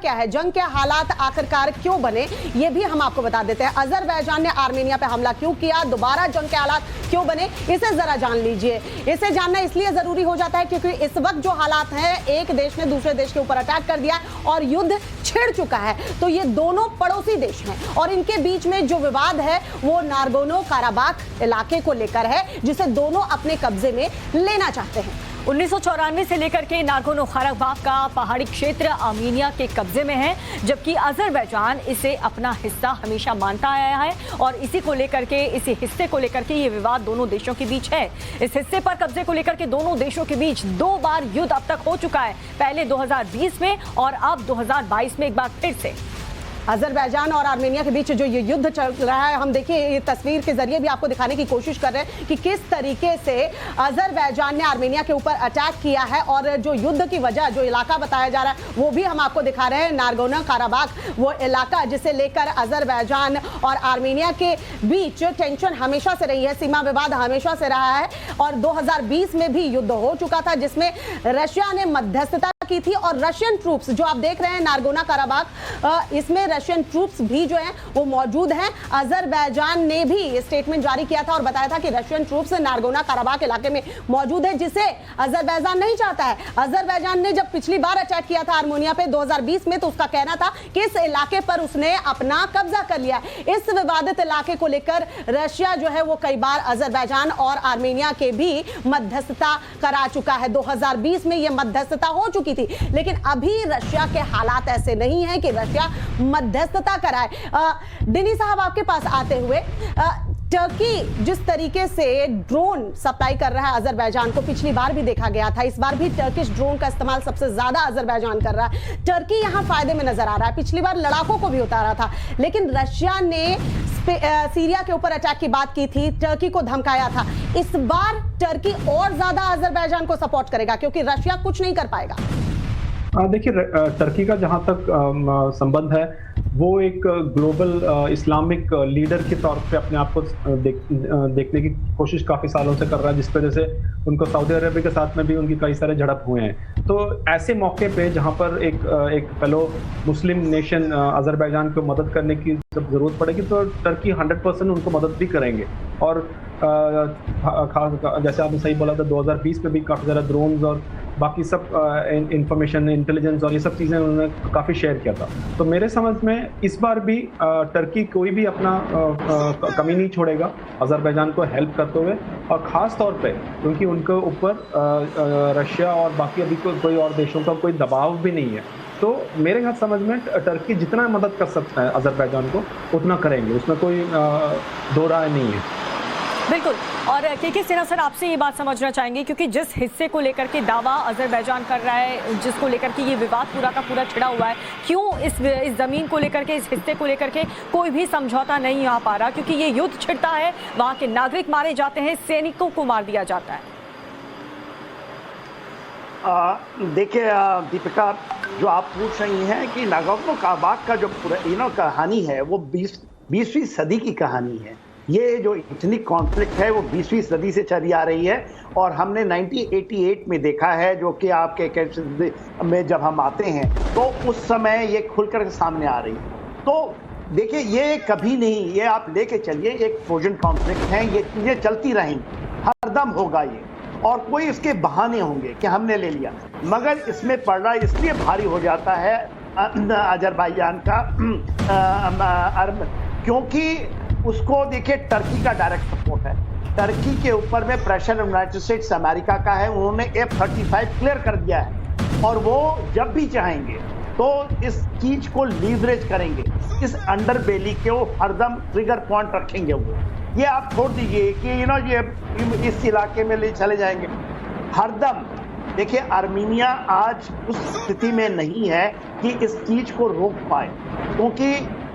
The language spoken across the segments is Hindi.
क्या है, जंग के हालात आखिरकार क्यों बने, ये भी हम आपको बता देते हैं। अजरबैजान ने आर्मेनिया पे हमला क्यों किया, दोबारा जंग के हालात क्यों बने, इसे जरा जान लीजिए। इसे जानना इसलिए जरूरी हो जाता है क्योंकि इस वक्त जो हालात हैं, एक देश ने दूसरे देश के ऊपर अटैक कर दिया और युद्ध छिड़ चुका है। तो ये दोनों पड़ोसी देश हैं और इनके बीच में जो विवाद है वो नागोर्नो काराबाख इलाके को लेकर है, जिसे दोनों अपने कब्जे में लेना चाहते हैं। 1994 से लेकर के नागोर्नो काराबाख का पहाड़ी क्षेत्र आर्मेनिया के कब्जे में है, जबकि अजरबैजान इसे अपना हिस्सा हमेशा मानता आया है और इसी हिस्से को लेकर के ये विवाद दोनों देशों के बीच है। इस हिस्से पर कब्जे को लेकर के दोनों देशों के बीच 2 बार युद्ध अब तक हो चुका है, पहले 2020 में और अब 2022 में एक बार फिर से। अजरबैजान और आर्मेनिया के बीच जो ये युद्ध चल रहा है, हम देखिए ये तस्वीर के जरिए भी आपको दिखाने की कोशिश कर रहे हैं कि किस तरीके से अजरबैजान ने आर्मेनिया के ऊपर अटैक किया है और जो युद्ध की वजह, जो इलाका बताया जा रहा है वो भी हम आपको दिखा रहे हैं। नागोर्नो काराबाख वो इलाका जिसे लेकर अजरबैजान और आर्मेनिया के बीच टेंशन हमेशा से रही है, सीमा विवाद हमेशा से रहा है और 2020 में भी युद्ध हो चुका था जिसमें रशिया ने मध्यस्थता की थी और रशियन ट्रूप्स जो आप देख रहे हैं नागोर्नो काराबाख, इसमें रशियन ट्रूप्स भी जो हैं वो मौजूद हैं। अजरबैजान ने भी स्टेटमेंट जारी किया था और बताया था कि रशियन ट्रूप्स नागोर्नो काराबाख इलाके में मौजूद है, जिसे अजरबैजान नहीं चाहता है। अजरबैजान ने जब पिछली बार अटैक किया था आर्मेनिया पे 2020 में, तो उसका कहना था कि इस इलाके पर उसने अपना कब्जा कर लिया। इस विवादित इलाके को लेकर रशिया जो है वो कई बार अजरबैजान और आर्मेनिया के भी मध्यस्थता करा चुका है। 2020 में यह मध्यस्थता हो चुकी थी, लेकिन अभी रशिया के हालात ऐसे नहीं है कि रशिया मध्यस्थता कराए। डिनी साहब आपके पास आते हुए, टर्की जिस तरीके से ड्रोन सप्लाई कर रहा है अजरबैजान को, पिछली बार भी देखा गया था, इस बार भी टर्किश ड्रोन का इस्तेमाल सबसे ज्यादा अजरबैजान कर रहा है। टर्की यहां फायदे में नजर आ रहा है, पिछली बार लड़ाकों को भी उतारा था, लेकिन रशिया ने सीरिया के ऊपर अटैक की बात की थी, टर्की को धमकाया था। इस बार टर्की और ज्यादा अजरबैजान को सपोर्ट करेगा क्योंकि रशिया कुछ नहीं कर पाएगा। देखिए, टर्की का जहां तक संबंध है, वो एक ग्लोबल इस्लामिक लीडर के तौर पे अपने आप को देखने की कोशिश काफ़ी सालों से कर रहा है, जिस वजह से उनको सऊदी अरब के साथ में भी उनकी कई सारे झड़प हुए हैं। तो ऐसे मौके पे जहाँ पर एक फेलो मुस्लिम नेशन अजरबैजान को मदद करने की जब ज़रूरत पड़ेगी तो टर्की 100% उनको मदद भी करेंगे। और खास जैसे आपने सही बोला था, 2020 में भी काफ़ी ज़्यादा ड्रोन्स और बाकी सब इंफॉर्मेशन, इंटेलिजेंस और ये सब चीज़ें उन्होंने काफ़ी शेयर किया था। तो मेरे समझ में इस बार भी टर्की कोई भी अपना कमी नहीं छोड़ेगा अजरबैजान को हेल्प करते हुए, और ख़ास तौर पे क्योंकि उनके ऊपर रशिया और बाकी अभी कोई और देशों का कोई दबाव भी नहीं है। तो मेरे ख्याल समझ में टर्की जितना मदद कर सकता है अजरबैजान को उतना करेंगे, उसमें कोई दो राय नहीं है। बिल्कुल। और के सिन्हा सर, आपसे ये बात समझना चाहेंगे क्योंकि जिस हिस्से को लेकर के दावा अजरबैजान कर रहा है, जिसको लेकर के ये विवाद पूरा का पूरा छिड़ा हुआ है, क्यों इस ज़मीन को लेकर के, इस हिस्से को लेकर के कोई भी समझौता नहीं आ पा रहा? क्योंकि ये युद्ध छिड़ता है, वहाँ के नागरिक मारे जाते हैं, सैनिकों को मार दिया जाता है। देखिए दीपिका, जो आप पूछ रही हैं कि नागोर्नो काराबाख का जो पूरा कहानी है वो 20वीं सदी की कहानी है। ये जो इतनी कॉन्फ्लिक्ट है वो 20वीं सदी से चली आ रही है और हमने 1988 में देखा है, जो कि आपके में जब हम आते हैं तो उस समय ये खुलकर सामने आ रही है। तो देखिए, ये कभी नहीं, ये आप लेके चलिए, एक फ्रोजन कॉन्फ्लिक्ट है, ये चीज़ें चलती रहेंगी, हरदम होगा ये, और कोई इसके बहाने होंगे कि हमने ले लिया, मगर इसमें पड़ना इसलिए भारी हो जाता है अजरबैजान का, क्योंकि उसको देखिए टर्की का डायरेक्ट सपोर्ट है। टर्की के ऊपर में प्रेशर यूनाइटेड स्टेट्स अमेरिका का है, उन्होंने F-35 क्लियर कर दिया है और वो जब भी चाहेंगे तो इस चीज को लीवरेज करेंगे, इस अंडरबेली के वो हरदम ट्रिगर पॉइंट रखेंगे। वो ये आप छोड़ दीजिए कि ये इस इलाके में ले चले जाएंगे हरदम। देखिए, आर्मीनिया आज उस स्थिति में नहीं है कि इस चीज को रोक पाए, क्योंकि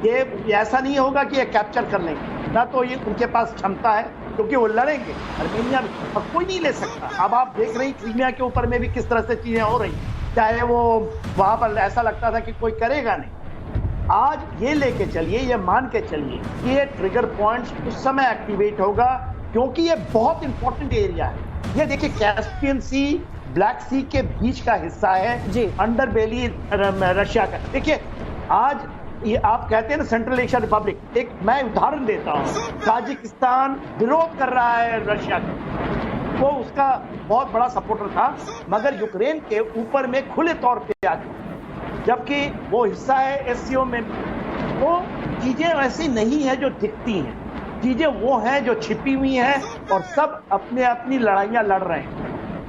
ये ऐसा नहीं होगा कि ये कैप्चर कर लेंगे, ना तो ये उनके पास क्षमता है, क्योंकि वो लड़ेंगे आर्मेनिया और कोई नहीं ले सकता। अब आप देख रही क्रीमिया के ऊपर में भी किस तरह से चीजें हो रही, चाहे वो वहां पर ऐसा लगता था कि कोई करेगा नहीं। आज ये लेके चलिए, ये मान के चलिए कि ये ट्रिगर पॉइंट्स उस समय एक्टिवेट होगा, क्योंकि ये बहुत इंपॉर्टेंट एरिया है। ये देखिए, कैस्पियन सी ब्लैक सी के बीच का हिस्सा है जी। अंडर बेली रशिया का। देखिए आज ये आप कहते हैं ना सेंट्रल एशिया रिपब्लिक, एक मैं उदाहरण देता हूं, ताजिकिस्तान विरोध कर रहा है रशिया का, वो उसका बहुत बड़ा सपोर्टर था, मगर यूक्रेन के ऊपर में खुले तौर पे आ गया, जबकि वो हिस्सा है एससीओ में। वो चीजें ऐसी नहीं है जो दिखती हैं, चीजें वो हैं जो छिपी हुई हैं और सब अपने अपनी लड़ाइयां लड़ रहे हैं।